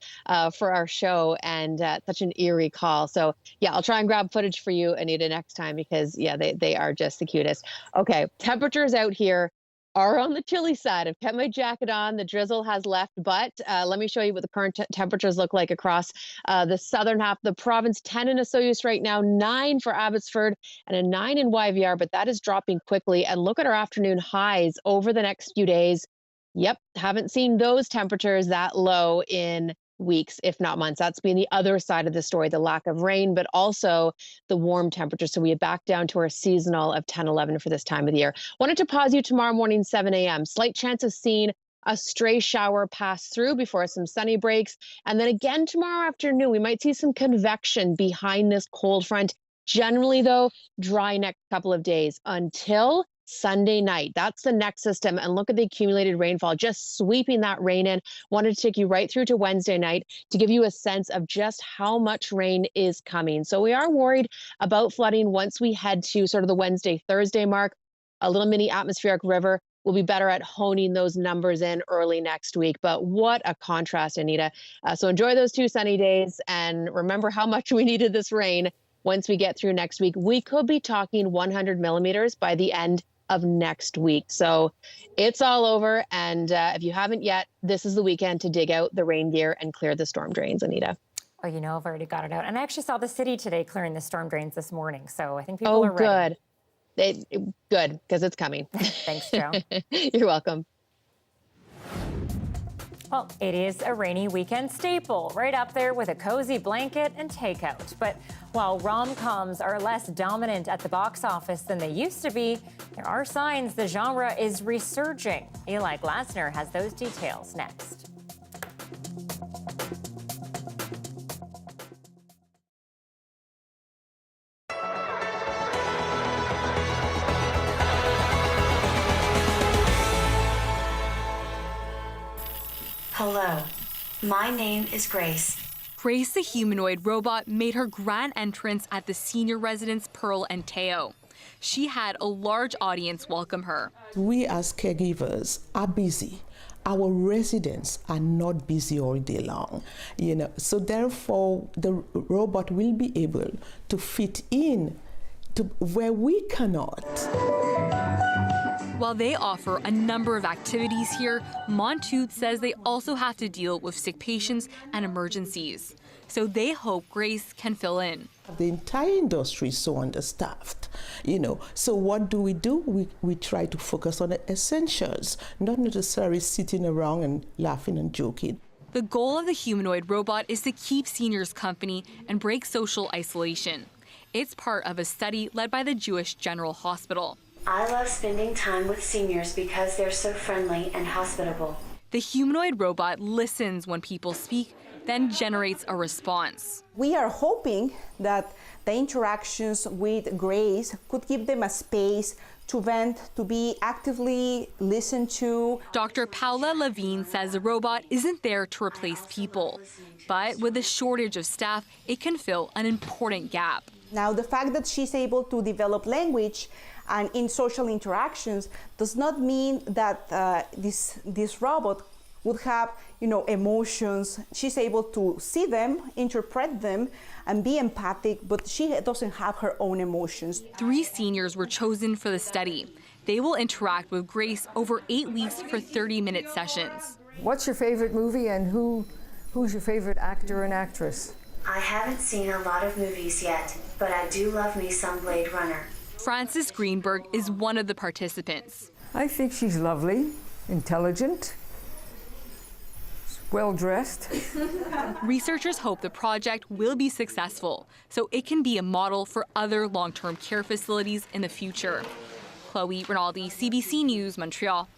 for our show, and such an eerie call. So yeah, I'll try and grab footage for you, Anita, next time, because yeah, they are just the cutest. Okay, temperatures out here are on the chilly side. I've kept my jacket on. The drizzle has left, but let me show you what the current temperatures look like across the southern half of the province. 10 in Osoyoos right now, 9 for Abbotsford, and a 9 in YVR, but that is dropping quickly. And look at our afternoon highs over the next few days. Yep, haven't seen those temperatures that low in weeks, if not months. That's been the other side of the story, the lack of rain, but also the warm temperatures. So we are back down to our seasonal of 10, 11 for this time of the year. Wanted to pause you tomorrow morning, 7 a.m. Slight chance of seeing a stray shower pass through before some sunny breaks. And then again tomorrow afternoon, we might see some convection behind this cold front. Generally, though, dry next couple of days until Sunday night. That's the next system. And look at the accumulated rainfall, just sweeping that rain in. Wanted to take you right through to Wednesday night to give you a sense of just how much rain is coming. So we are worried about flooding once we head to sort of the Wednesday, Thursday mark. A little mini atmospheric river will be better at honing those numbers in early next week. But what a contrast, Anita. So enjoy those 2 sunny days, and remember how much we needed this rain. Once we get through next week, we could be talking 100 millimeters by the end of next week. So it's all over. And if you haven't yet, this is the weekend to dig out the rain gear and clear the storm drains, Anita. Oh, you know, I've already got it out. And I actually saw the city today clearing the storm drains this morning. So I think people are ready. Good, because it's coming. Thanks, Joe. You're welcome. Well, it is a rainy weekend staple, right up there with a cozy blanket and takeout. But while rom-coms are less dominant at the box office than they used to be, there are signs the genre is resurging. Eli Glasner has those details next. Hello, my name is Grace. Grace the humanoid robot made her grand entrance at the senior residence Pearl and Teo. She had a large audience welcome her. We as caregivers are busy. Our residents are not busy all day long, so therefore the robot will be able to fit in to where we cannot. While they offer a number of activities here, Montooth says they also have to deal with sick patients and emergencies. So they hope Grace can fill in. The entire industry is so understaffed, So what do? We try to focus on the essentials, not necessarily sitting around and laughing and joking. The goal of the humanoid robot is to keep seniors company and break social isolation. It's part of a study led by the Jewish General Hospital. I love spending time with seniors because they're so friendly and hospitable. The humanoid robot listens when people speak, then generates a response. We are hoping that the interactions with Grace could give them a space to vent, to be actively listened to. Dr. Paula Levine says the robot isn't there to replace people, but with a shortage of staff, it can fill an important gap. Now, the fact that she's able to develop language and in social interactions does not mean that this robot would have, emotions. She's able to see them, interpret them, and be empathic, but she doesn't have her own emotions. 3 seniors were chosen for the study. They will interact with Grace over 8 weeks for 30-minute sessions. What's your favorite movie and who's your favorite actor and actress? I haven't seen a lot of movies yet, but I do love me some Blade Runner. Frances Greenberg is one of the participants. I think she's lovely, intelligent, well-dressed. Researchers hope the project will be successful, so it can be a model for other long-term care facilities in the future. Chloe Rinaldi, CBC News, Montreal.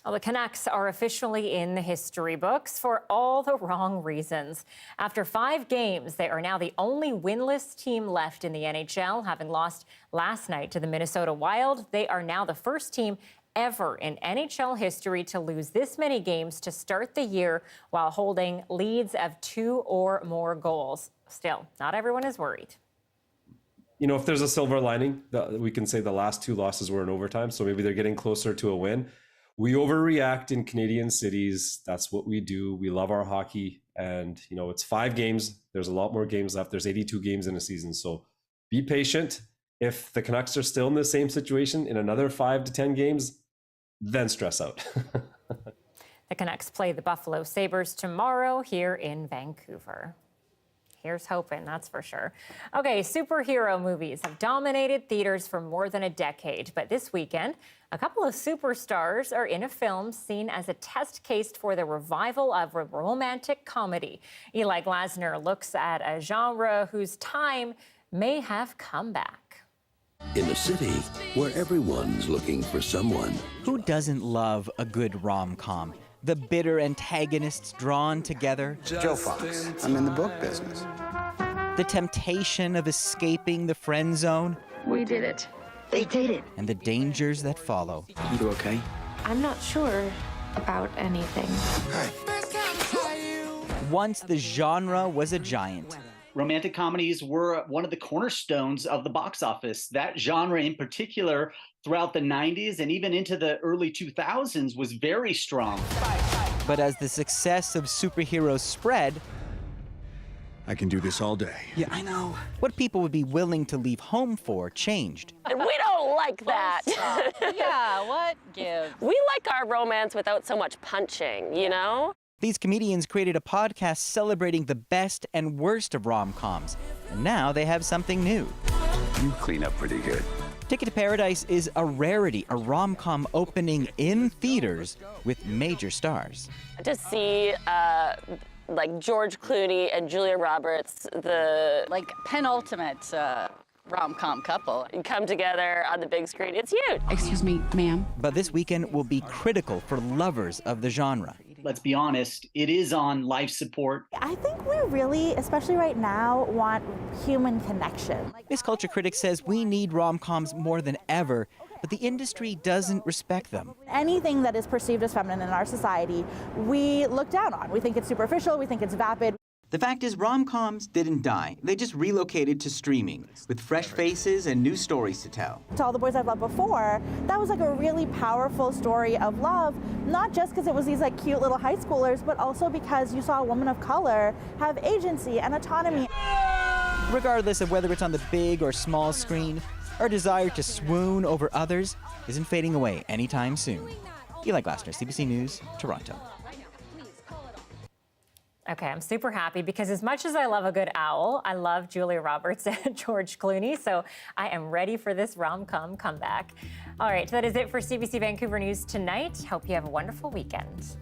Well, the Canucks are officially in the history books for all the wrong reasons. After 5 games, they are now the only winless team left in the NHL, having lost last night to the Minnesota Wild. They are now the first team ever in NHL history to lose this many games to start the year while holding leads of 2 or more goals. Still, not everyone is worried. If there's a silver lining, we can say the last 2 losses were in overtime, so maybe they're getting closer to a win. We overreact in Canadian cities. That's what we do. We love our hockey. And, it's 5 games. There's a lot more games left. There's 82 games in a season. So be patient. If the Canucks are still in the same situation in another 5 to 10 games, then stress out. The Canucks play the Buffalo Sabres tomorrow here in Vancouver. Here's hoping, that's for sure. Okay, superhero movies have dominated theaters for more than a decade, but this weekend, a couple of superstars are in a film seen as a test case for the revival of a romantic comedy. Eli Glasner looks at a genre whose time may have come back. In a city where everyone's looking for someone. Who doesn't love a good rom-com? The bitter antagonists drawn together. Joe Fox. I'm in the book business. The temptation of escaping the friend zone. We did it. They did it. And the dangers that follow. You okay? I'm not sure about anything. Once the genre was a giant. Romantic comedies were one of the cornerstones of the box office. That genre in particular, throughout the 90s and even into the early 2000s, was very strong. But as the success of superheroes spread, I can do this all day. Yeah, I know. What people would be willing to leave home for changed. And we don't like that. Yeah, what gives? We like our romance without so much punching, These comedians created a podcast celebrating the best and worst of rom-coms. And now they have something new. You clean up pretty good. Ticket to Paradise is a rarity, a rom-com opening in theaters with major stars. To see like George Clooney and Julia Roberts, the penultimate rom-com couple, come together on the big screen, it's huge. Excuse me, ma'am. But this weekend will be critical for lovers of the genre. Let's be honest, it is on life support. I think we really, especially right now, want human connection. This culture critic says we need rom-coms more than ever, but the industry doesn't respect them. Anything that is perceived as feminine in our society, we look down on. We think it's superficial, we think it's vapid. The fact is, rom-coms didn't die. They just relocated to streaming, with fresh faces and new stories to tell. To All the Boys I've Loved Before, that was like a really powerful story of love, not just because it was these like cute little high schoolers, but also because you saw a woman of color have agency and autonomy. Regardless of whether it's on the big or small screen, our desire to swoon over others isn't fading away anytime soon. Eli Glassner, CBC News, Toronto. Okay, I'm super happy because as much as I love a good owl, I love Julia Roberts and George Clooney, so I am ready for this rom-com comeback. All right, that is it for CBC Vancouver News tonight. Hope you have a wonderful weekend.